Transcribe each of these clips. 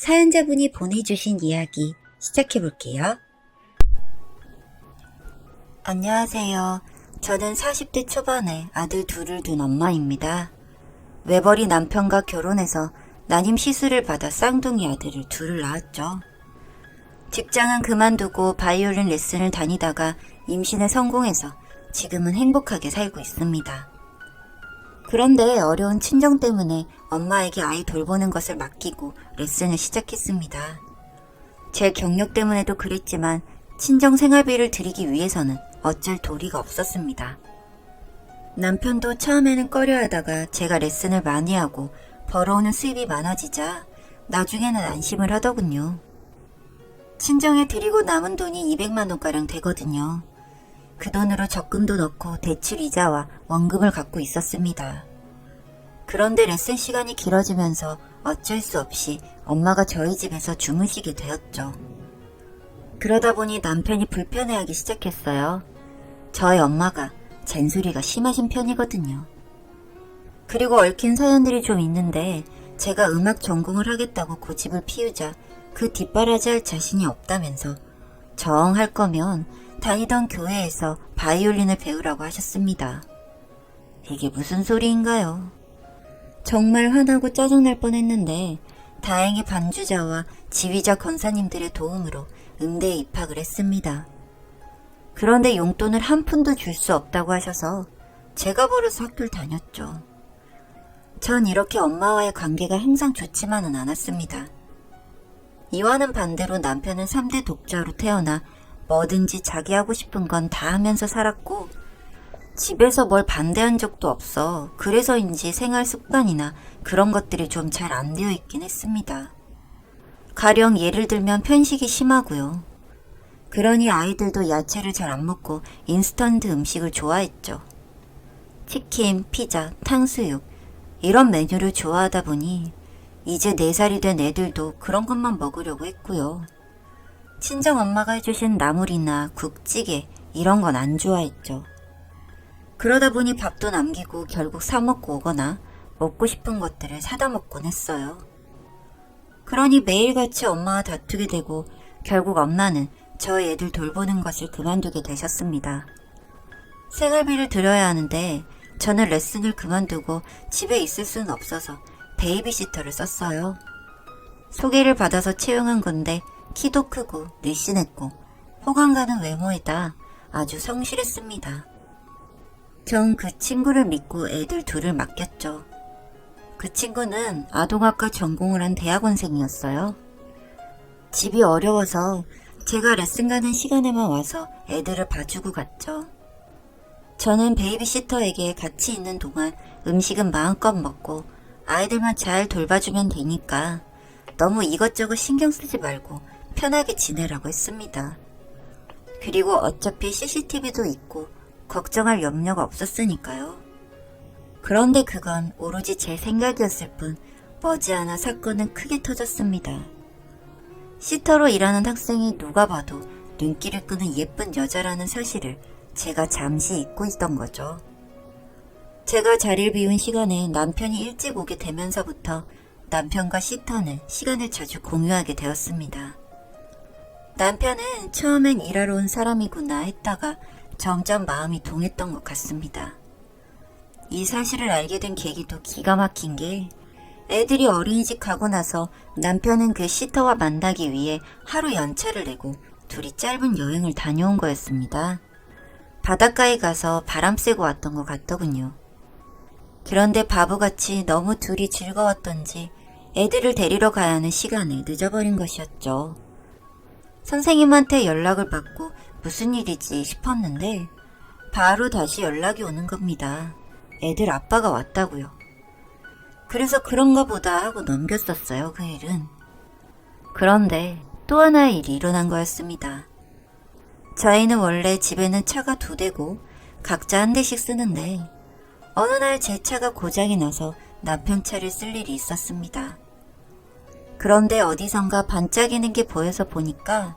사연자분이 보내주신 이야기 시작해볼게요. 안녕하세요. 저는 40대 초반에 아들 둘을 둔 엄마입니다. 외벌이 남편과 결혼해서 난임 시술을 받아 쌍둥이 아들을 둘을 낳았죠. 직장은 그만두고 바이올린 레슨을 다니다가 임신에 성공해서 지금은 행복하게 살고 있습니다. 그런데 어려운 친정 때문에 엄마에게 아이 돌보는 것을 맡기고 레슨을 시작했습니다. 제 경력 때문에도 그랬지만 친정 생활비를 드리기 위해서는 어쩔 도리가 없었습니다. 남편도 처음에는 꺼려하다가 제가 레슨을 많이 하고 벌어오는 수입이 많아지자 나중에는 안심을 하더군요. 친정에 드리고 남은 돈이 200만 원가량 되거든요. 그 돈으로 적금도 넣고 대출 이자와 원금을 갖고 있었습니다. 그런데 레슨 시간이 길어지면서 어쩔 수 없이 엄마가 저희 집에서 주무시게 되었죠. 그러다 보니 남편이 불편해하기 시작했어요. 저희 엄마가 잔소리가 심하신 편이거든요. 그리고 얽힌 사연들이 좀 있는데 제가 음악 전공을 하겠다고 고집을 피우자 그 뒷바라지할 자신이 없다면서 정 할 거면 다니던 교회에서 바이올린을 배우라고 하셨습니다. 이게 무슨 소리인가요? 정말 화나고 짜증날 뻔했는데 다행히 반주자와 지휘자 권사님들의 도움으로 음대에 입학을 했습니다. 그런데 용돈을 한 푼도 줄 수 없다고 하셔서 제가 벌어서 학교를 다녔죠. 전 이렇게 엄마와의 관계가 항상 좋지만은 않았습니다. 이와는 반대로 남편은 3대 독자로 태어나 뭐든지 자기 하고 싶은 건 다 하면서 살았고 집에서 뭘 반대한 적도 없어 그래서인지 생활 습관이나 그런 것들이 좀 잘 안 되어 있긴 했습니다. 가령 예를 들면 편식이 심하고요. 그러니 아이들도 야채를 잘 안 먹고 인스턴트 음식을 좋아했죠. 치킨, 피자, 탕수육 이런 메뉴를 좋아하다 보니 이제 4살이 된 애들도 그런 것만 먹으려고 했고요. 친정엄마가 해주신 나물이나 국찌개 이런 건 안 좋아했죠. 그러다 보니 밥도 남기고 결국 사 먹고 오거나 먹고 싶은 것들을 사다 먹곤 했어요. 그러니 매일같이 엄마와 다투게 되고 결국 엄마는 저희 애들 돌보는 것을 그만두게 되셨습니다. 생활비를 들여야 하는데 저는 레슨을 그만두고 집에 있을 수는 없어서 베이비시터를 썼어요. 소개를 받아서 채용한 건데 키도 크고 늘씬했고 호감 가는 외모에다 아주 성실했습니다. 전 그 친구를 믿고 애들 둘을 맡겼죠. 그 친구는 아동학과 전공을 한 대학원생이었어요. 집이 어려워서 제가 레슨 가는 시간에만 와서 애들을 봐주고 갔죠. 저는 베이비시터에게 같이 있는 동안 음식은 마음껏 먹고 아이들만 잘 돌봐주면 되니까 너무 이것저것 신경 쓰지 말고 편하게 지내라고 했습니다. 그리고 어차피 CCTV도 있고 걱정할 염려가 없었으니까요. 그런데 그건 오로지 제 생각이었을 뿐 머지않아 사건은 크게 터졌습니다. 시터로 일하는 학생이 누가 봐도 눈길을 끄는 예쁜 여자라는 사실을 제가 잠시 잊고 있던 거죠. 제가 자리를 비운 시간에 남편이 일찍 오게 되면서부터 남편과 시터는 시간을 자주 공유하게 되었습니다. 남편은 처음엔 일하러 온 사람이구나 했다가 점점 마음이 동했던 것 같습니다. 이 사실을 알게 된 계기도 기가 막힌 게 애들이 어린이집 가고 나서 남편은 그 시터와 만나기 위해 하루 연차를 내고 둘이 짧은 여행을 다녀온 거였습니다. 바닷가에 가서 바람 쐬고 왔던 것 같더군요. 그런데 바보같이 너무 둘이 즐거웠던지 애들을 데리러 가야 하는 시간을 늦어버린 것이었죠. 선생님한테 연락을 받고 무슨 일이지 싶었는데 바로 다시 연락이 오는 겁니다. 애들 아빠가 왔다고요. 그래서 그런가 보다 하고 넘겼었어요, 그 일은. 그런데 또 하나의 일이 일어난 거였습니다. 저희는 원래 집에는 차가 2대고 각자 한 대씩 쓰는데 어느 날 제 차가 고장이 나서 남편 차를 쓸 일이 있었습니다. 그런데 어디선가 반짝이는 게 보여서 보니까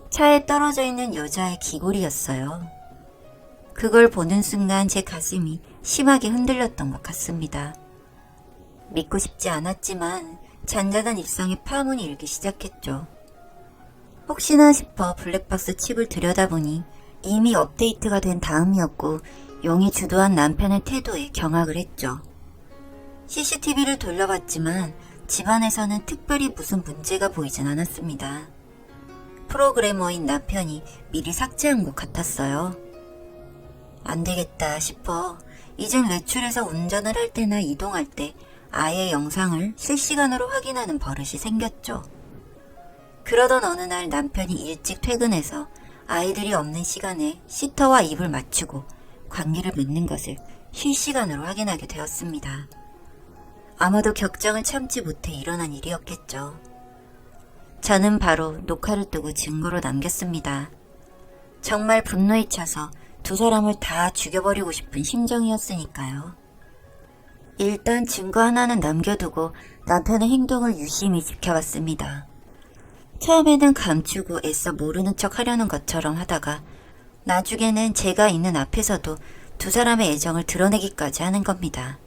차에 떨어져 있는 여자의 귀걸이였어요. 그걸 보는 순간 제 가슴이 심하게 흔들렸던 것 같습니다. 믿고 싶지 않았지만 잔잔한 일상에 파문이 일기 시작했죠. 혹시나 싶어 블랙박스 칩을 들여다보니 이미 업데이트가 된 다음이었고 용이 주도한 남편의 태도에 경악을 했죠. CCTV를 돌려봤지만 집안에서는 특별히 무슨 문제가 보이진 않았습니다. 프로그래머인 남편이 미리 삭제한 것 같았어요. 안 되겠다 싶어 이젠 외출해서 운전을 할 때나 이동할 때 아예 영상을 실시간으로 확인하는 버릇이 생겼죠. 그러던 어느 날 남편이 일찍 퇴근해서 아이들이 없는 시간에 시터와 입을 맞추고 관계를 맺는 것을 실시간으로 확인하게 되었습니다. 아마도 격정을 참지 못해 일어난 일이었겠죠. 저는 바로 녹화를 끄고 증거로 남겼습니다. 정말 분노에 차서 두 사람을 다 죽여버리고 싶은 심정이었으니까요. 일단 증거 하나는 남겨두고 남편의 행동을 유심히 지켜봤습니다. 처음에는 감추고 애써 모르는 척 하려는 것처럼 하다가 나중에는 제가 있는 앞에서도 두 사람의 애정을 드러내기까지 하는 겁니다.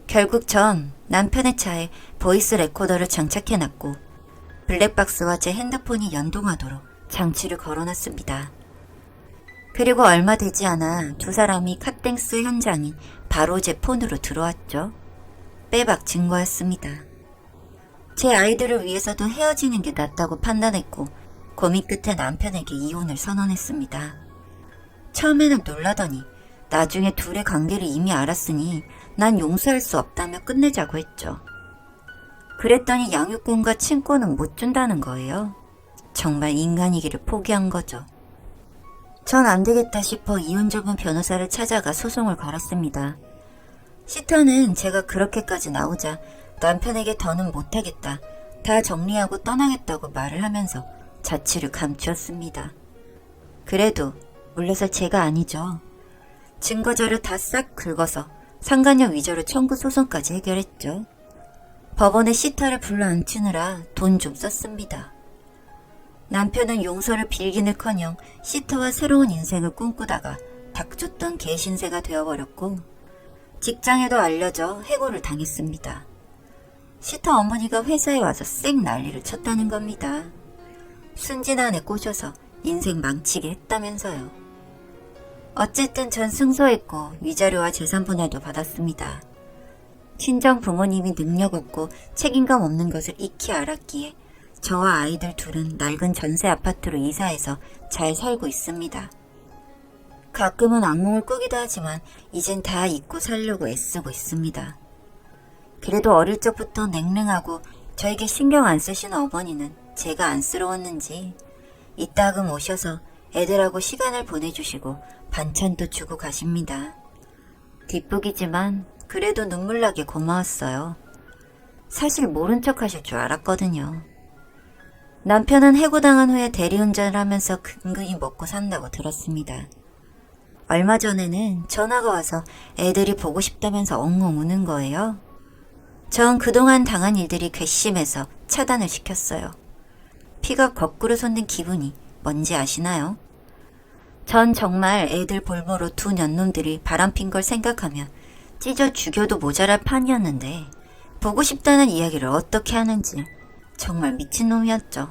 결국 전 남편의 차에 보이스 레코더를 장착해놨고 블랙박스와 제 핸드폰이 연동하도록 장치를 걸어놨습니다. 그리고 얼마 되지 않아 두 사람이 컷땡스 현장이 바로 제 폰으로 들어왔죠. 빼박 증거였습니다. 제 아이들을 위해서도 헤어지는 게 낫다고 판단했고 고민 끝에 남편에게 이혼을 선언했습니다. 처음에는 놀라더니 나중에 둘의 관계를 이미 알았으니 난 용서할 수 없다며 끝내자고 했죠. 그랬더니 양육권과 친권은 못 준다는 거예요. 정말 인간이기를 포기한 거죠. 전 안 되겠다 싶어 이혼 전문 변호사를 찾아가 소송을 걸었습니다. 시터는 제가 그렇게까지 나오자 남편에게 더는 못하겠다, 다 정리하고 떠나겠다고 말을 하면서 자취를 감추었습니다. 그래도 물러설 제가 아니죠. 증거자료 다 싹 긁어서 상간녀 위조로 청구 소송까지 해결했죠. 법원에 시터를 불러 앉히느라 돈 좀 썼습니다. 남편은 용서를 빌기는커녕 시터와 새로운 인생을 꿈꾸다가 닥쳤던 개신세가 되어버렸고 직장에도 알려져 해고를 당했습니다. 시터 어머니가 회사에 와서 쌩 난리를 쳤다는 겁니다. 순진한 애 꼬셔서 인생 망치게 했다면서요. 어쨌든 전 승소했고 위자료와 재산 분할도 받았습니다. 친정 부모님이 능력 없고 책임감 없는 것을 익히 알았기에 저와 아이들 둘은 낡은 전세 아파트로 이사해서 잘 살고 있습니다. 가끔은 악몽을 꾸기도 하지만 이젠 다 잊고 살려고 애쓰고 있습니다. 그래도 어릴 적부터 냉랭하고 저에게 신경 안 쓰시는 어머니는 제가 안쓰러웠는지 이따금 오셔서 애들하고 시간을 보내주시고 반찬도 주고 가십니다. 뒷북이지만 그래도 눈물나게 고마웠어요. 사실 모른 척 하실 줄 알았거든요. 남편은 해고당한 후에 대리운전을 하면서 근근히 먹고 산다고 들었습니다. 얼마 전에는 전화가 와서 애들이 보고 싶다면서 엉엉 우는 거예요. 전 그동안 당한 일들이 괘씸해서 차단을 시켰어요. 피가 거꾸로 솟는 기분이 뭔지 아시나요? 전 정말 애들 볼모로 두 년놈들이 바람핀 걸 생각하면 찢어 죽여도 모자랄 판이었는데 보고 싶다는 이야기를 어떻게 하는지 정말 미친놈이었죠.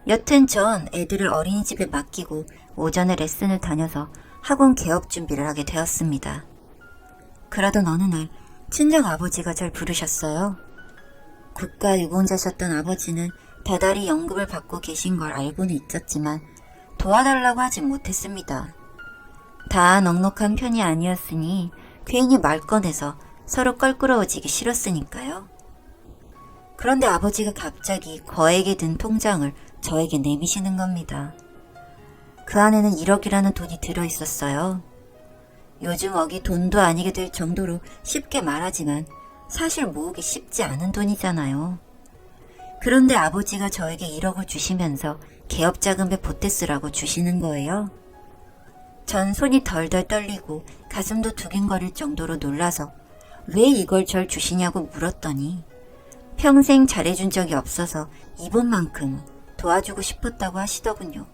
여튼 전 애들을 어린이집에 맡기고 오전에 레슨을 다녀서 학원 개업 준비를 하게 되었습니다. 그러던 어느 날 친정 아버지가 절 부르셨어요. 국가유공자셨던 아버지는 다달이 연금을 받고 계신 걸 알고는 있었지만 도와달라고 하진 못했습니다. 다 넉넉한 편이 아니었으니 괜히 말 꺼내서 서로 껄끄러워지기 싫었으니까요. 그런데 아버지가 갑자기 거액에 든 통장을 저에게 내미시는 겁니다. 그 안에는 1억이라는 돈이 들어있었어요. 요즘 억이 돈도 아니게 될 정도로 쉽게 말하지만 사실 모으기 쉽지 않은 돈이잖아요. 그런데 아버지가 저에게 1억을 주시면서 개업자금에 보태 쓰라고 주시는 거예요. 전 손이 덜덜 떨리고 가슴도 두근거릴 정도로 놀라서 왜 이걸 절 주시냐고 물었더니 평생 잘해준 적이 없어서 이번만큼은 도와주고 싶었다고 하시더군요.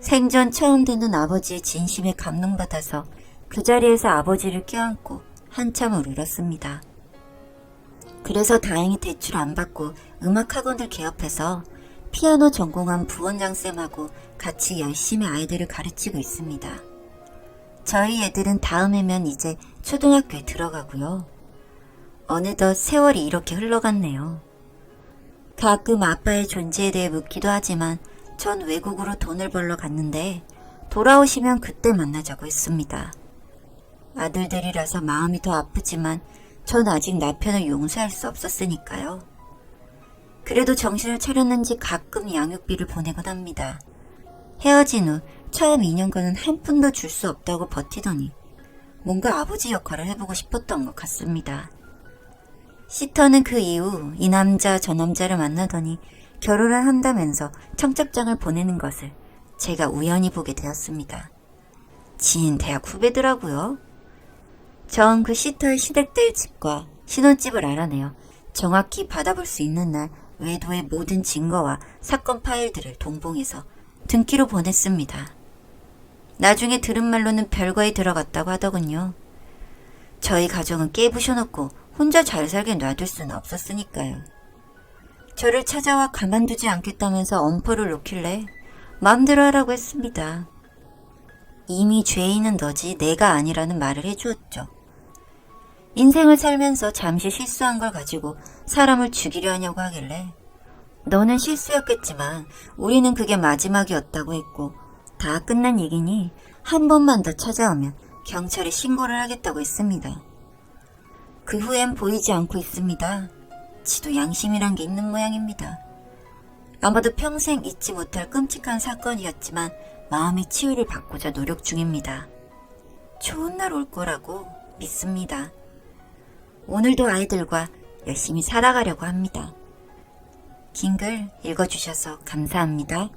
생전 처음 듣는 아버지의 진심에 감동받아서 그 자리에서 아버지를 껴안고 한참을 울었습니다. 그래서 다행히 대출 안 받고 음악학원을 개업해서 피아노 전공한 부원장쌤하고 같이 열심히 아이들을 가르치고 있습니다. 저희 애들은 다음해면 이제 초등학교에 들어가고요. 어느덧 세월이 이렇게 흘러갔네요. 가끔 아빠의 존재에 대해 묻기도 하지만 전 외국으로 돈을 벌러 갔는데 돌아오시면 그때 만나자고 했습니다. 아들들이라서 마음이 더 아프지만 전 아직 남편을 용서할 수 없었으니까요. 그래도 정신을 차렸는지 가끔 양육비를 보내곤 합니다. 헤어진 후 처음 2년간은 한 푼도 줄 수 없다고 버티더니 뭔가 아버지 역할을 해보고 싶었던 것 같습니다. 시터는 그 이후 이 남자 저 남자를 만나더니 결혼을 한다면서 청첩장을 보내는 것을 제가 우연히 보게 되었습니다. 지인 대학 후배더라고요. 전 그 시터의 시댁들 집과 신혼집을 알아내어 정확히 받아볼 수 있는 날 외도의 모든 증거와 사건 파일들을 동봉해서 등기로 보냈습니다. 나중에 들은 말로는 별거에 들어갔다고 하더군요. 저희 가정은 깨부셔놓고 혼자 잘 살게 놔둘 수는 없었으니까요. 저를 찾아와 가만두지 않겠다면서 엄포를 놓길래 마음대로 하라고 했습니다. 이미 죄인은 너지 내가 아니라는 말을 해주었죠. 인생을 살면서 잠시 실수한 걸 가지고 사람을 죽이려 하냐고 하길래 너는 실수였겠지만 우리는 그게 마지막이었다고 했고 다 끝난 얘기니 한 번만 더 찾아오면 경찰에 신고를 하겠다고 했습니다. 그 후엔 보이지 않고 있습니다. 지도 양심이란 게 있는 모양입니다. 아마도 평생 잊지 못할 끔찍한 사건이었지만 마음의 치유를 받고자 노력 중입니다. 좋은 날 올 거라고 믿습니다. 오늘도 아이들과 열심히 살아가려고 합니다. 긴 글 읽어주셔서 감사합니다.